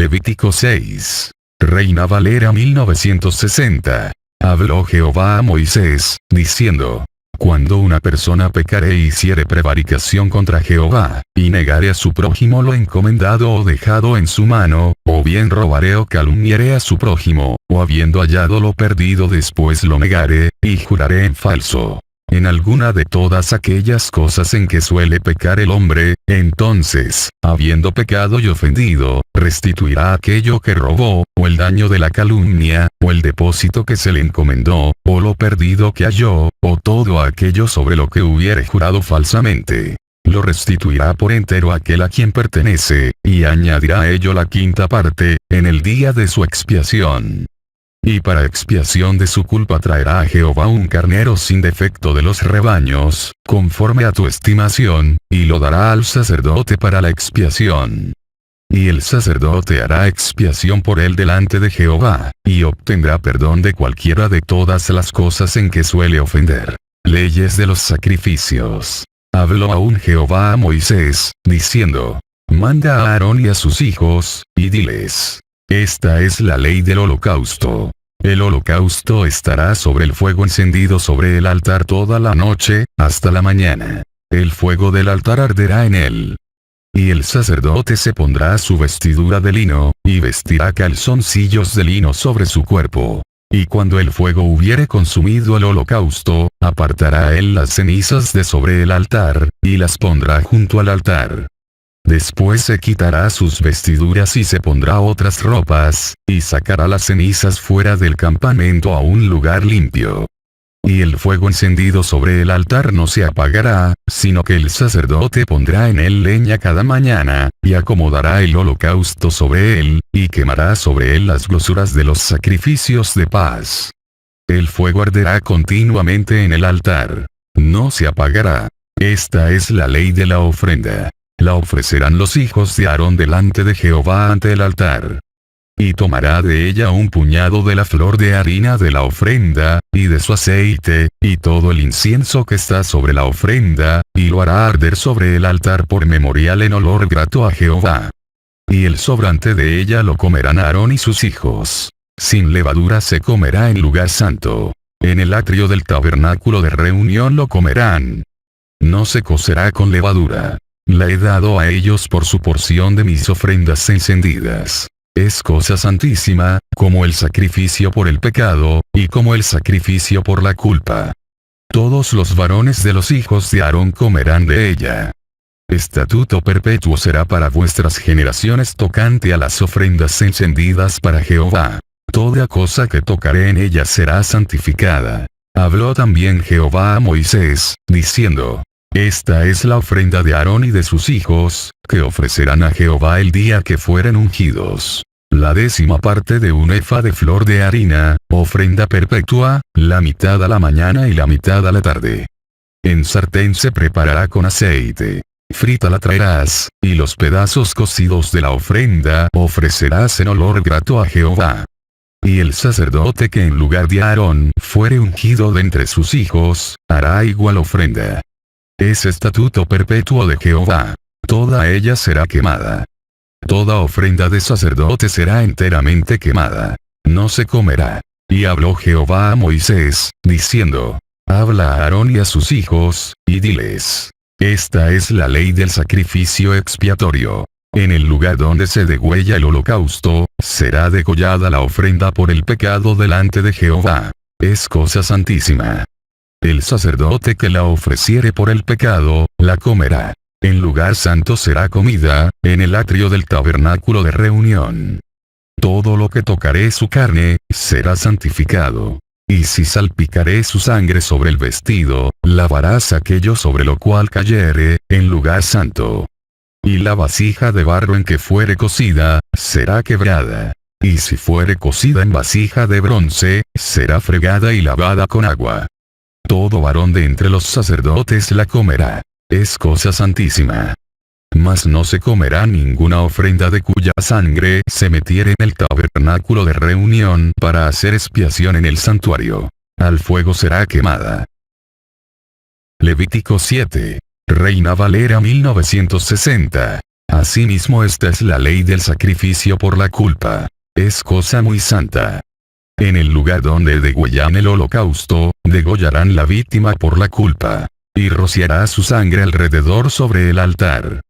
Levítico 6. Reina Valera 1960. Habló Jehová a Moisés, diciendo: Cuando una persona pecare e hiciere prevaricación contra Jehová, y negare a su prójimo lo encomendado o dejado en su mano, o bien robare o calumniare a su prójimo, o habiendo hallado lo perdido después lo negare, y jurare en falso, en alguna de todas aquellas cosas en que suele pecar el hombre, entonces, habiendo pecado y ofendido, restituirá aquello que robó, o el daño de la calumnia, o el depósito que se le encomendó, o lo perdido que halló, o todo aquello sobre lo que hubiere jurado falsamente. Lo restituirá por entero aquel a quien pertenece, y añadirá a ello la quinta parte, en el día de su expiación. Y para expiación de su culpa traerá a Jehová un carnero sin defecto de los rebaños, conforme a tu estimación, y lo dará al sacerdote para la expiación. Y el sacerdote hará expiación por él delante de Jehová, y obtendrá perdón de cualquiera de todas las cosas en que suele ofender. Leyes de los sacrificios. Habló aún Jehová a Moisés, diciendo: Manda a Aarón y a sus hijos, y diles: Esta es la ley del holocausto. El holocausto estará sobre el fuego encendido sobre el altar toda la noche, hasta la mañana. El fuego del altar arderá en él. Y el sacerdote se pondrá su vestidura de lino, y vestirá calzoncillos de lino sobre su cuerpo. Y cuando el fuego hubiere consumido el holocausto, apartará él las cenizas de sobre el altar, y las pondrá junto al altar. Después se quitará sus vestiduras y se pondrá otras ropas, y sacará las cenizas fuera del campamento a un lugar limpio. Y el fuego encendido sobre el altar no se apagará, sino que el sacerdote pondrá en él leña cada mañana, y acomodará el holocausto sobre él, y quemará sobre él las grosuras de los sacrificios de paz. El fuego arderá continuamente en el altar. No se apagará. Esta es la ley de la ofrenda. La ofrecerán los hijos de Aarón delante de Jehová ante el altar. Y tomará de ella un puñado de la flor de harina de la ofrenda, y de su aceite, y todo el incienso que está sobre la ofrenda, y lo hará arder sobre el altar por memorial en olor grato a Jehová. Y el sobrante de ella lo comerán Aarón y sus hijos. Sin levadura se comerá en lugar santo. En el atrio del tabernáculo de reunión lo comerán. No se cocerá con levadura. La he dado a ellos por su porción de mis ofrendas encendidas. Es cosa santísima, como el sacrificio por el pecado, y como el sacrificio por la culpa. Todos los varones de los hijos de Aarón comerán de ella. Estatuto perpetuo será para vuestras generaciones tocante a las ofrendas encendidas para Jehová. Toda cosa que tocaré en ella será santificada. Habló también Jehová a Moisés, diciendo: Esta es la ofrenda de Aarón y de sus hijos, que ofrecerán a Jehová el día que fueren ungidos. La 10ª parte de un efa de flor de harina, ofrenda perpetua, la mitad a la mañana y la mitad a la tarde. En sartén se preparará con aceite. Frita la traerás, y los pedazos cocidos de la ofrenda ofrecerás en olor grato a Jehová. Y el sacerdote que en lugar de Aarón fuere ungido de entre sus hijos, hará igual ofrenda. Es estatuto perpetuo de Jehová. Toda ella será quemada. Toda ofrenda de sacerdote será enteramente quemada. No se comerá. Y habló Jehová a Moisés, diciendo: Habla a Aarón y a sus hijos, y diles: Esta es la ley del sacrificio expiatorio. En el lugar donde se degüella el holocausto, será degollada la ofrenda por el pecado delante de Jehová. Es cosa santísima. El sacerdote que la ofreciere por el pecado, la comerá. En lugar santo será comida, en el atrio del tabernáculo de reunión. Todo lo que tocaré su carne, será santificado. Y si salpicaré su sangre sobre el vestido, lavarás aquello sobre lo cual cayere, en lugar santo. Y la vasija de barro en que fuere cocida, será quebrada. Y si fuere cocida en vasija de bronce, será fregada y lavada con agua. Todo varón de entre los sacerdotes la comerá. Es cosa santísima. Mas no se comerá ninguna ofrenda de cuya sangre se metiere en el tabernáculo de reunión para hacer expiación en el santuario. Al fuego será quemada. Levítico 7. Reina Valera 1960. Asimismo, esta es la ley del sacrificio por la culpa. Es cosa muy santa. En el lugar donde degüellan el holocausto, degollarán la víctima por la culpa. Y rociará su sangre alrededor sobre el altar.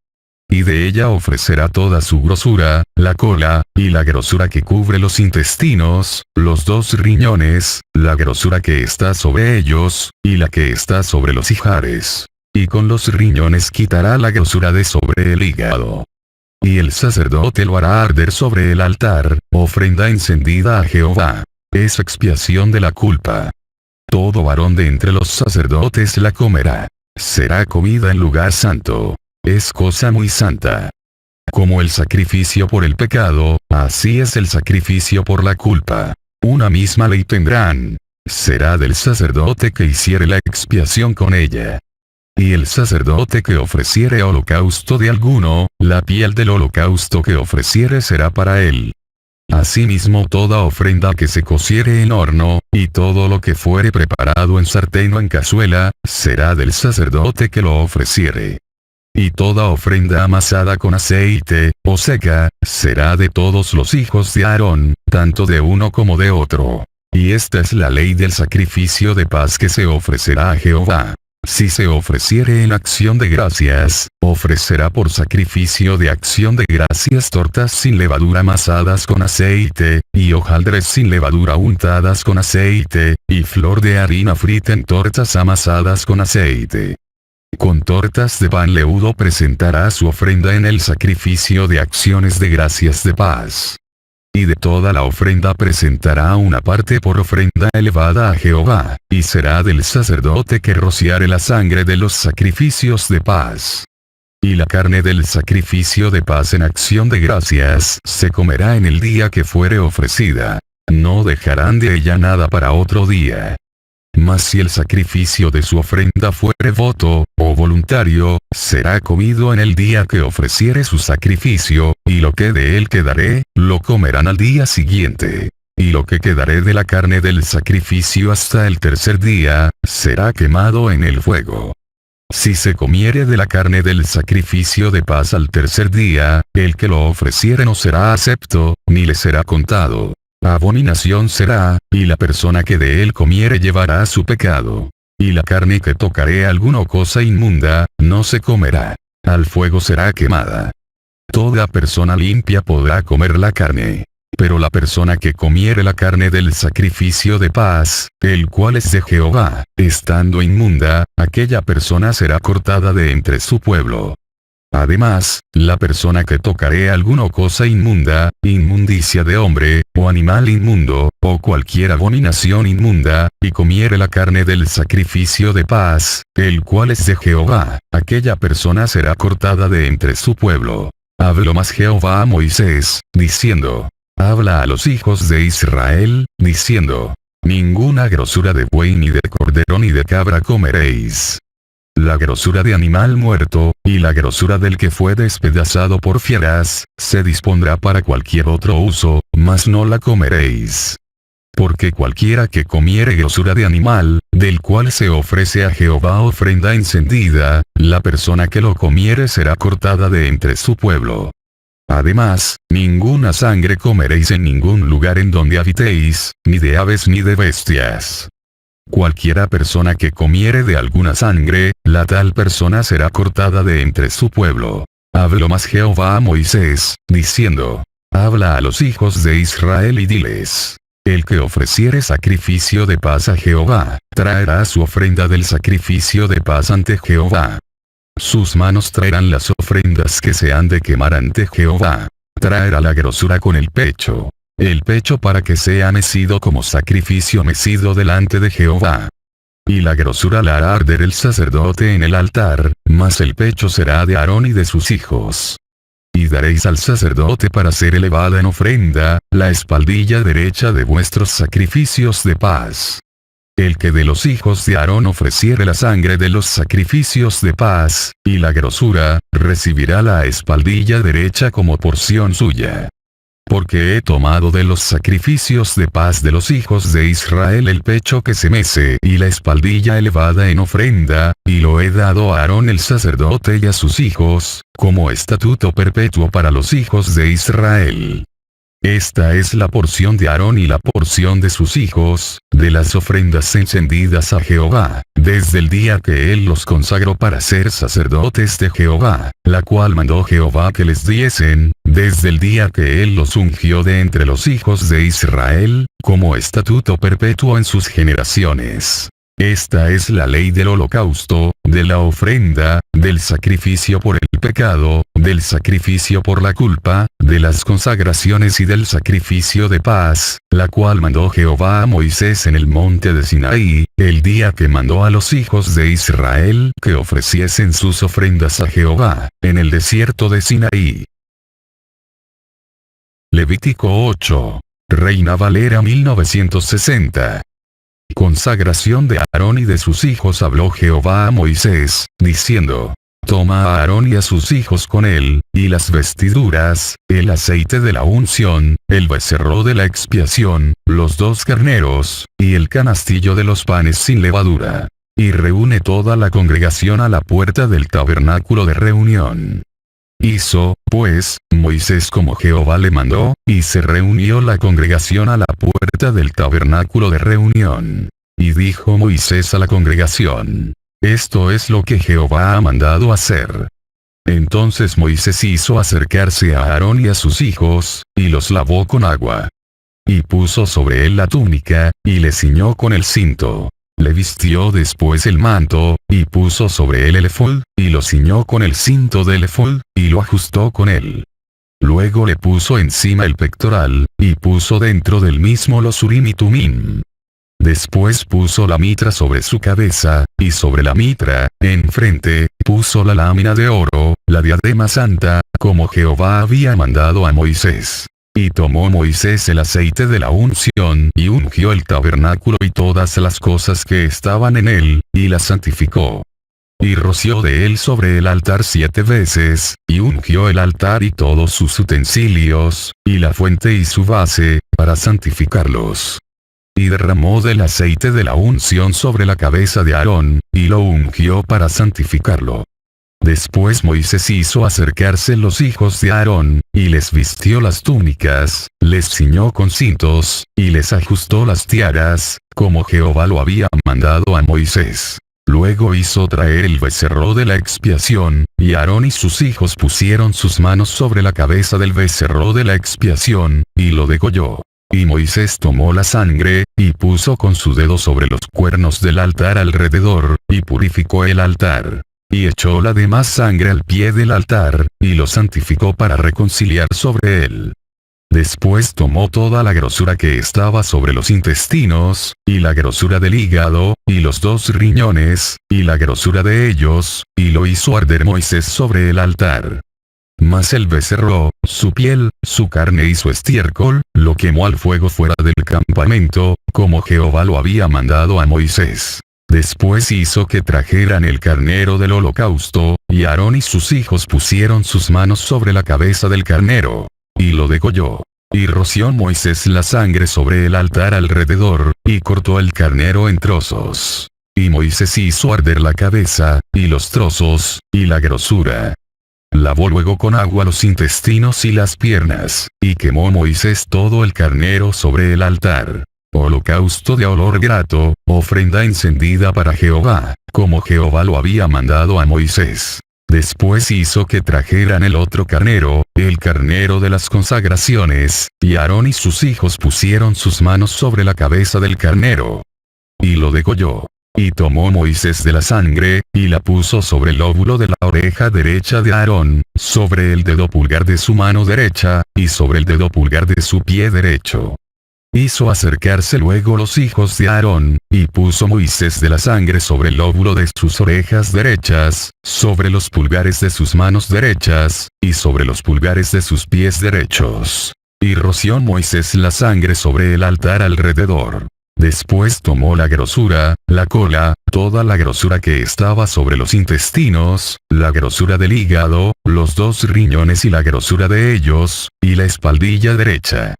Y de ella ofrecerá toda su grosura, la cola, y la grosura que cubre los intestinos, los 2 riñones, la grosura que está sobre ellos, y la que está sobre los ijares. Y con los riñones quitará la grosura de sobre el hígado. Y el sacerdote lo hará arder sobre el altar, ofrenda encendida a Jehová. Es expiación de la culpa. Todo varón de entre los sacerdotes la comerá. Será comida en lugar santo. Es cosa muy santa. Como el sacrificio por el pecado, así es el sacrificio por la culpa. Una misma ley tendrán. Será del sacerdote que hiciere la expiación con ella. Y el sacerdote que ofreciere holocausto de alguno, la piel del holocausto que ofreciere será para él. Asimismo toda ofrenda que se cociere en horno, y todo lo que fuere preparado en sartén o en cazuela, será del sacerdote que lo ofreciere. Y toda ofrenda amasada con aceite, o seca, será de todos los hijos de Aarón, tanto de uno como de otro. Y esta es la ley del sacrificio de paz que se ofrecerá a Jehová. Si se ofreciere en acción de gracias, ofrecerá por sacrificio de acción de gracias tortas sin levadura amasadas con aceite, y hojaldres sin levadura untadas con aceite, y flor de harina frita en tortas amasadas con aceite. Con tortas de pan leudo presentará su ofrenda en el sacrificio de acciones de gracias de paz. Y de toda la ofrenda presentará una parte por ofrenda elevada a Jehová, y será del sacerdote que rociare la sangre de los sacrificios de paz. Y la carne del sacrificio de paz en acción de gracias se comerá en el día que fuere ofrecida. No dejarán de ella nada para otro día. Mas si el sacrificio de su ofrenda fuere voto, o voluntario, será comido en el día que ofreciere su sacrificio, y lo que de él quedaré, lo comerán al día siguiente. Y lo que quedaré de la carne del sacrificio hasta el tercer día, será quemado en el fuego. Si se comiere de la carne del sacrificio de paz al tercer día, el que lo ofreciere no será acepto, ni le será contado. Abominación será, y la persona que de él comiere llevará su pecado. Y la carne que tocare alguna cosa inmunda, no se comerá. Al fuego será quemada. Toda persona limpia podrá comer la carne. Pero la persona que comiere la carne del sacrificio de paz, el cual es de Jehová, estando inmunda, aquella persona será cortada de entre su pueblo. Además, la persona que tocare alguna cosa inmunda, inmundicia de hombre, o animal inmundo, o cualquier abominación inmunda, y comiere la carne del sacrificio de paz, el cual es de Jehová, aquella persona será cortada de entre su pueblo. Habló más Jehová a Moisés, diciendo: Habla a los hijos de Israel, diciendo: Ninguna grosura de buey ni de cordero ni de cabra comeréis. La grosura de animal muerto, y la grosura del que fue despedazado por fieras, se dispondrá para cualquier otro uso, mas no la comeréis. Porque cualquiera que comiere grosura de animal, del cual se ofrece a Jehová ofrenda encendida, la persona que lo comiere será cortada de entre su pueblo. Además, ninguna sangre comeréis en ningún lugar en donde habitéis, ni de aves ni de bestias. Cualquiera persona que comiere de alguna sangre, la tal persona será cortada de entre su pueblo. Habló más Jehová a Moisés, diciendo: Habla a los hijos de Israel y diles: El que ofreciere sacrificio de paz a Jehová, traerá su ofrenda del sacrificio de paz ante Jehová. Sus manos traerán las ofrendas que se han de quemar ante Jehová. Traerá la grosura con el pecho para que sea mecido como sacrificio mecido delante de Jehová. Y la grosura la hará arder el sacerdote en el altar, mas el pecho será de Aarón y de sus hijos. Y daréis al sacerdote para ser elevada en ofrenda, la espaldilla derecha de vuestros sacrificios de paz. El que de los hijos de Aarón ofreciere la sangre de los sacrificios de paz, y la grosura, recibirá la espaldilla derecha como porción suya. Porque he tomado de los sacrificios de paz de los hijos de Israel el pecho que se mece y la espaldilla elevada en ofrenda, y lo he dado a Aarón el sacerdote y a sus hijos, como estatuto perpetuo para los hijos de Israel. Esta es la porción de Aarón y la porción de sus hijos, de las ofrendas encendidas a Jehová, desde el día que él los consagró para ser sacerdotes de Jehová, la cual mandó Jehová que les diesen, desde el día que él los ungió de entre los hijos de Israel, como estatuto perpetuo en sus generaciones. Esta es la ley del holocausto, de la ofrenda, del sacrificio por el pecado, del sacrificio por la culpa, de las consagraciones y del sacrificio de paz, la cual mandó Jehová a Moisés en el monte de Sinaí, el día que mandó a los hijos de Israel que ofreciesen sus ofrendas a Jehová, en el desierto de Sinaí. Levítico 8. Reina Valera 1960. Consagración de Aarón y de sus hijos. Habló Jehová a Moisés, diciendo: Toma a Aarón y a sus hijos con él, y las vestiduras, el aceite de la unción, el becerro de la expiación, los 2 carneros, y el canastillo de los panes sin levadura. Y reúne toda la congregación a la puerta del tabernáculo de reunión. Hizo, pues, Moisés como Jehová le mandó, y se reunió la congregación a la puerta del tabernáculo de reunión. Y dijo Moisés a la congregación: Esto es lo que Jehová ha mandado hacer. Entonces Moisés hizo acercarse a Aarón y a sus hijos, y los lavó con agua. Y puso sobre él la túnica, y le ciñó con el cinto. Le vistió después el manto, y puso sobre él el efod, y lo ciñó con el cinto del efod, y lo ajustó con él. Luego le puso encima el pectoral, y puso dentro del mismo los urim y tumim. Después puso la mitra sobre su cabeza, y sobre la mitra, enfrente, puso la lámina de oro, la diadema santa, como Jehová había mandado a Moisés. Y tomó Moisés el aceite de la unción y ungió el tabernáculo y todas las cosas que estaban en él, y las santificó. Y roció de él sobre el altar 7 veces, y ungió el altar y todos sus utensilios, y la fuente y su base, para santificarlos. Y derramó del aceite de la unción sobre la cabeza de Aarón, y lo ungió para santificarlo. Después Moisés hizo acercarse los hijos de Aarón, y les vistió las túnicas, les ciñó con cintos, y les ajustó las tiaras, como Jehová lo había mandado a Moisés. Luego hizo traer el becerro de la expiación, y Aarón y sus hijos pusieron sus manos sobre la cabeza del becerro de la expiación, y lo degolló. Y Moisés tomó la sangre, y puso con su dedo sobre los cuernos del altar alrededor, y purificó el altar. Y echó la demás sangre al pie del altar, y lo santificó para reconciliar sobre él. Después tomó toda la grosura que estaba sobre los intestinos, y la grosura del hígado, y los 2 riñones, y la grosura de ellos, y lo hizo arder Moisés sobre el altar. Mas el becerro, su piel, su carne y su estiércol, lo quemó al fuego fuera del campamento, como Jehová lo había mandado a Moisés. Después hizo que trajeran el carnero del holocausto, y Aarón y sus hijos pusieron sus manos sobre la cabeza del carnero. Y lo degolló. Y roció Moisés la sangre sobre el altar alrededor, y cortó el carnero en trozos. Y Moisés hizo arder la cabeza, y los trozos, y la grosura. Lavó luego con agua los intestinos y las piernas, y quemó Moisés todo el carnero sobre el altar. Holocausto de olor grato, ofrenda encendida para Jehová, como Jehová lo había mandado a Moisés. Después hizo que trajeran el otro carnero, el carnero de las consagraciones, y Aarón y sus hijos pusieron sus manos sobre la cabeza del carnero. Y lo degolló. Y tomó Moisés de la sangre, y la puso sobre el lóbulo de la oreja derecha de Aarón, sobre el dedo pulgar de su mano derecha, y sobre el dedo pulgar de su pie derecho. Hizo acercarse luego los hijos de Aarón, y puso Moisés de la sangre sobre el lóbulo de sus orejas derechas, sobre los pulgares de sus manos derechas, y sobre los pulgares de sus pies derechos. Y roció Moisés la sangre sobre el altar alrededor. Después tomó la grosura, la cola, toda la grosura que estaba sobre los intestinos, la grosura del hígado, los 2 riñones y la grosura de ellos, y la espaldilla derecha.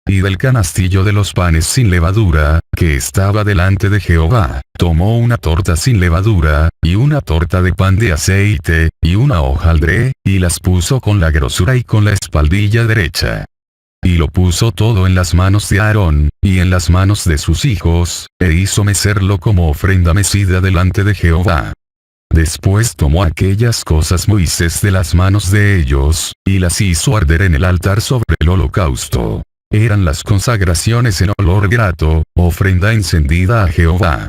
Y del canastillo de los panes sin levadura, que estaba delante de Jehová, tomó una torta sin levadura, y una torta de pan de aceite, y una hojaldre, y las puso con la grosura y con la espaldilla derecha. Y lo puso todo en las manos de Aarón, y en las manos de sus hijos, e hizo mecerlo como ofrenda mecida delante de Jehová. Después tomó aquellas cosas Moisés de las manos de ellos, y las hizo arder en el altar sobre el holocausto. Eran las consagraciones en olor grato, ofrenda encendida a Jehová.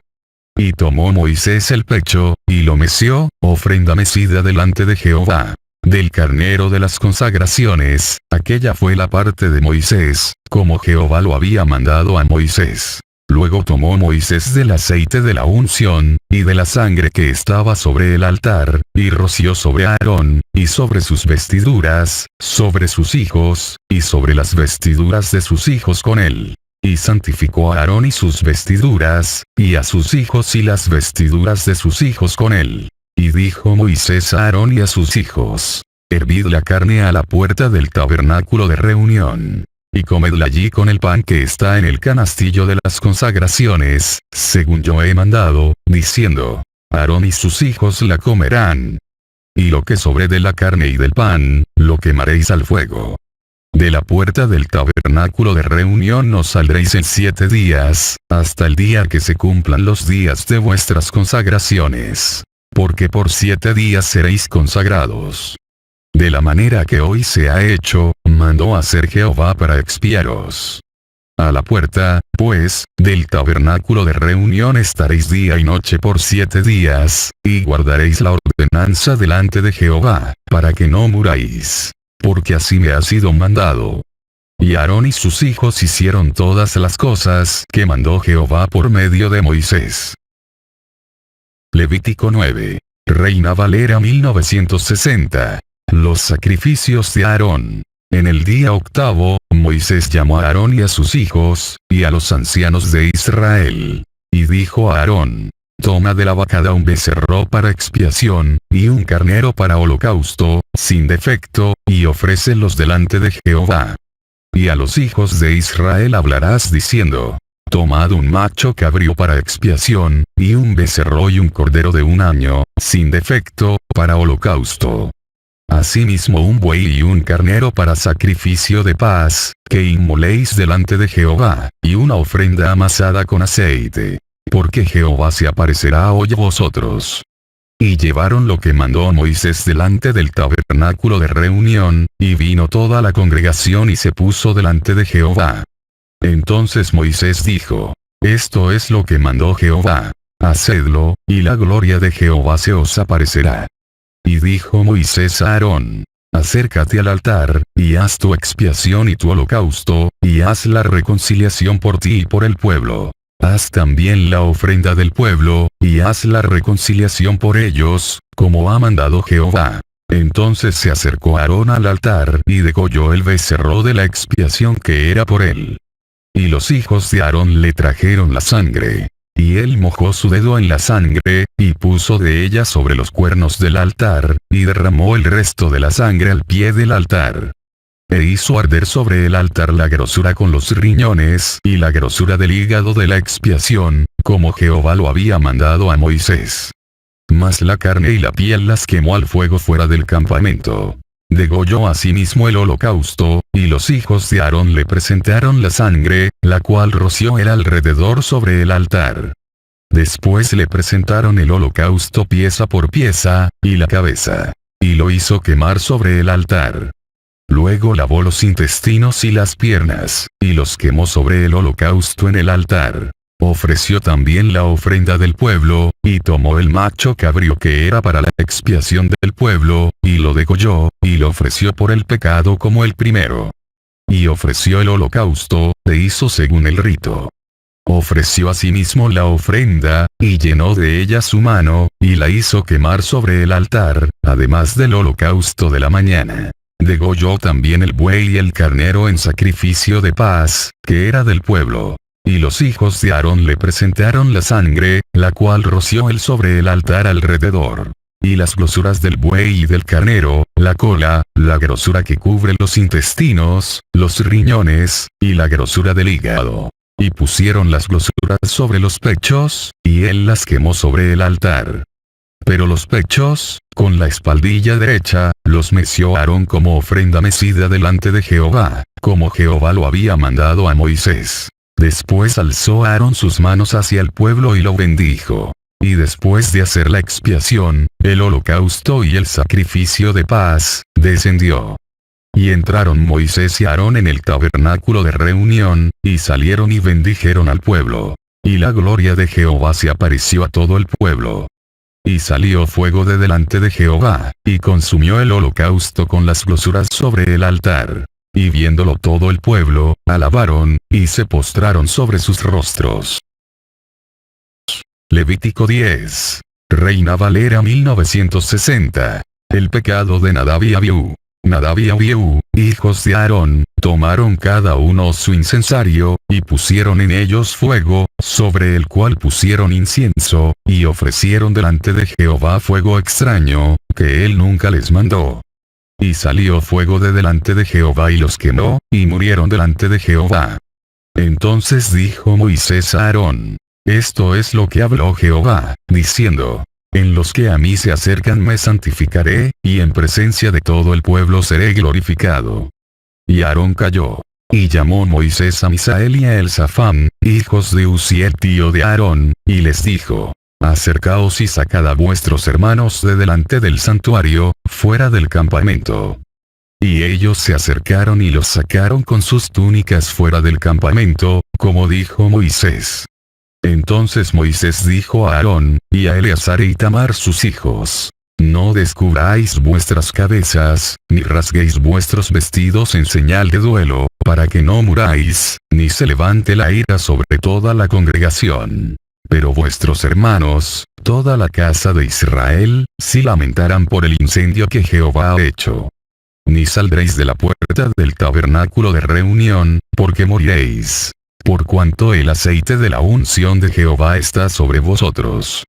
Y tomó Moisés el pecho, y lo meció, ofrenda mecida delante de Jehová. Del carnero de las consagraciones, aquella fue la parte de Moisés, como Jehová lo había mandado a Moisés. Luego tomó Moisés del aceite de la unción, y de la sangre que estaba sobre el altar, y roció sobre Aarón, y sobre sus vestiduras, sobre sus hijos, y sobre las vestiduras de sus hijos con él. Y santificó a Aarón y sus vestiduras, y a sus hijos y las vestiduras de sus hijos con él. Y dijo Moisés a Aarón y a sus hijos: hervid la carne a la puerta del tabernáculo de reunión. Y comedla allí con el pan que está en el canastillo de las consagraciones, según yo he mandado, diciendo: Aarón y sus hijos la comerán. Y lo que sobre de la carne y del pan, lo quemaréis al fuego. De la puerta del tabernáculo de reunión no saldréis en 7 días, hasta el día que se cumplan los días de vuestras consagraciones. Porque por 7 días seréis consagrados. De la manera que hoy se ha hecho, mandó hacer Jehová para expiaros. A la puerta, pues, del tabernáculo de reunión estaréis día y noche por 7 días, y guardaréis la ordenanza delante de Jehová, para que no muráis. Porque así me ha sido mandado. Y Aarón y sus hijos hicieron todas las cosas que mandó Jehová por medio de Moisés. Levítico 9. Reina Valera 1960. Los sacrificios de Aarón. En el día 8, Moisés llamó a Aarón y a sus hijos, y a los ancianos de Israel. Y dijo a Aarón: toma de la vacada un becerro para expiación, y un carnero para holocausto, sin defecto, y ofrécelos delante de Jehová. Y a los hijos de Israel hablarás diciendo: tomad un macho cabrío para expiación, y un becerro y un cordero de 1 año, sin defecto, para holocausto. Asimismo un buey y un carnero para sacrificio de paz, que inmoléis delante de Jehová, y una ofrenda amasada con aceite. Porque Jehová se aparecerá hoy a vosotros. Y llevaron lo que mandó Moisés delante del tabernáculo de reunión, y vino toda la congregación y se puso delante de Jehová. Entonces Moisés dijo: esto es lo que mandó Jehová. Hacedlo, y la gloria de Jehová se os aparecerá. Y dijo Moisés a Aarón: acércate al altar, y haz tu expiación y tu holocausto, y haz la reconciliación por ti y por el pueblo. Haz también la ofrenda del pueblo, y haz la reconciliación por ellos, como ha mandado Jehová. Entonces se acercó Aarón al altar y degolló el becerro de la expiación que era por él. Y los hijos de Aarón le trajeron la sangre. Y él mojó su dedo en la sangre, y puso de ella sobre los cuernos del altar, y derramó el resto de la sangre al pie del altar. E hizo arder sobre el altar la grosura con los riñones y la grosura del hígado de la expiación, como Jehová lo había mandado a Moisés. Mas la carne y la piel las quemó al fuego fuera del campamento. Degolló asimismo el holocausto, y los hijos de Aarón le presentaron la sangre, la cual roció él alrededor sobre el altar. Después le presentaron el holocausto pieza por pieza, y la cabeza. Y lo hizo quemar sobre el altar. Luego lavó los intestinos y las piernas, y los quemó sobre el holocausto en el altar. Ofreció también la ofrenda del pueblo, y tomó el macho cabrío que era para la expiación del pueblo, y lo degolló, y lo ofreció por el pecado como el primero. Y ofreció el holocausto, e hizo según el rito. Ofreció asimismo la ofrenda, y llenó de ella su mano, y la hizo quemar sobre el altar, además del holocausto de la mañana. Degolló también el buey y el carnero en sacrificio de paz, que era del pueblo. y los hijos de Aarón le presentaron la sangre, la cual roció él sobre el altar alrededor. Y las grosuras del buey y del carnero, la cola, la grosura que cubre los intestinos, los riñones, y la grosura del hígado. Y pusieron las grosuras sobre los pechos, y él las quemó sobre el altar. Pero los pechos, con la espaldilla derecha, los meció Aarón como ofrenda mecida delante de Jehová, como Jehová lo había mandado a Moisés. Después alzó Aarón sus manos hacia el pueblo y lo bendijo. Y después de hacer la expiación, el holocausto y el sacrificio de paz, descendió. Y entraron Moisés y Aarón en el tabernáculo de reunión, y salieron y bendijeron al pueblo. Y la gloria de Jehová se apareció a todo el pueblo. Y salió fuego de delante de Jehová, y consumió el holocausto con las grosuras sobre el altar. Y viéndolo todo el pueblo, alabaron, y se postraron sobre sus rostros. Levítico 10. Reina Valera 1960. El pecado de Nadab y Abiú. Nadab y Abiú, hijos de Aarón, tomaron cada uno su incensario, y pusieron en ellos fuego, sobre el cual pusieron incienso, y ofrecieron delante de Jehová fuego extraño, que él nunca les mandó. Y salió fuego de delante de Jehová y los quemó, y murieron delante de Jehová. Entonces dijo Moisés a Aarón: esto es lo que habló Jehová, diciendo: en los que a mí se acercan me santificaré, y en presencia de todo el pueblo seré glorificado. Y Aarón calló. Y llamó Moisés a Misael y a Elzafán, hijos de Uziel tío de Aarón, y les dijo: acercaos y sacad a vuestros hermanos de delante del santuario, fuera del campamento. Y ellos se acercaron y los sacaron con sus túnicas fuera del campamento, como dijo Moisés. Entonces Moisés dijo a Aarón, y a Eleazar e Itamar sus hijos: no descubráis vuestras cabezas, ni rasguéis vuestros vestidos en señal de duelo, para que no muráis, ni se levante la ira sobre toda la congregación. Pero vuestros hermanos, toda la casa de Israel, sí lamentarán por el incendio que Jehová ha hecho. Ni saldréis de la puerta del tabernáculo de reunión, porque moriréis. Por cuanto el aceite de la unción de Jehová está sobre vosotros.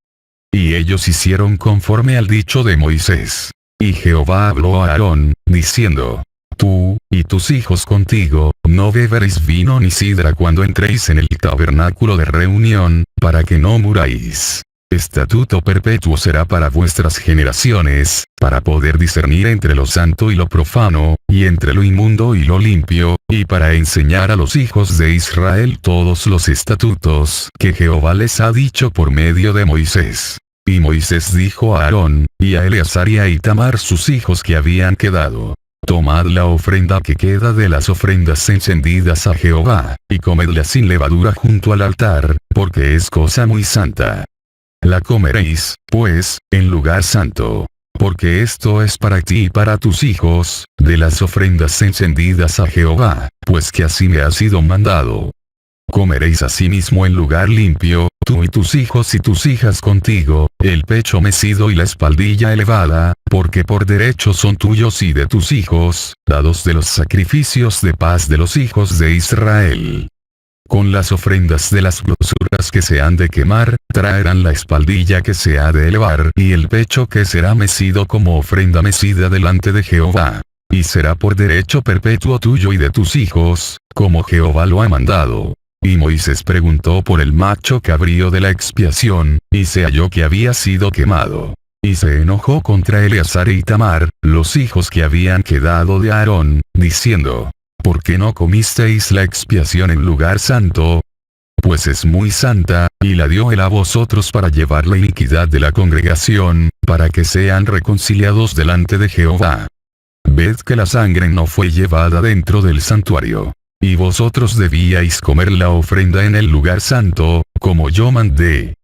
Y ellos hicieron conforme al dicho de Moisés. Y Jehová habló a Aarón, diciendo: tú, y tus hijos contigo, no beberéis vino ni sidra cuando entréis en el tabernáculo de reunión, para que no muráis. Estatuto perpetuo será para vuestras generaciones, para poder discernir entre lo santo y lo profano, y entre lo inmundo y lo limpio, y para enseñar a los hijos de Israel todos los estatutos que Jehová les ha dicho por medio de Moisés. Y Moisés dijo a Aarón, y a Eleazar y a Itamar sus hijos que habían quedado: tomad la ofrenda que queda de las ofrendas encendidas a Jehová, y comedla sin levadura junto al altar, porque es cosa muy santa. La comeréis, pues, en lugar santo. Porque esto es para ti y para tus hijos, de las ofrendas encendidas a Jehová, pues que así me ha sido mandado. Comeréis asimismo en lugar limpio, tú y tus hijos y tus hijas contigo, el pecho mecido y la espaldilla elevada, porque por derecho son tuyos y de tus hijos, dados de los sacrificios de paz de los hijos de Israel. Con las ofrendas de las grosuras que se han de quemar, traerán la espaldilla que se ha de elevar y el pecho que será mecido como ofrenda mecida delante de Jehová. Y será por derecho perpetuo tuyo y de tus hijos, como Jehová lo ha mandado. Y Moisés preguntó por el macho cabrío de la expiación, y se halló que había sido quemado. Y se enojó contra Eleazar e Itamar, los hijos que habían quedado de Aarón, diciendo: ¿por qué no comisteis la expiación en lugar santo? Pues es muy santa, y la dio él a vosotros para llevar la iniquidad de la congregación, para que sean reconciliados delante de Jehová. Ved que la sangre no fue llevada dentro del santuario. Y vosotros debíais comer la ofrenda en el lugar santo, como yo mandé.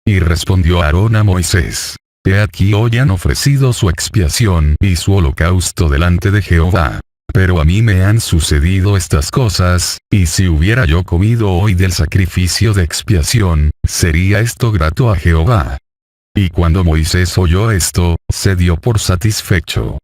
Y respondió Aarón a Moisés: he aquí hoy han ofrecido su expiación y su holocausto delante de Jehová. Pero a mí me han sucedido estas cosas, y si hubiera yo comido hoy del sacrificio de expiación, ¿sería esto grato a Jehová? Y cuando Moisés oyó esto, se dio por satisfecho.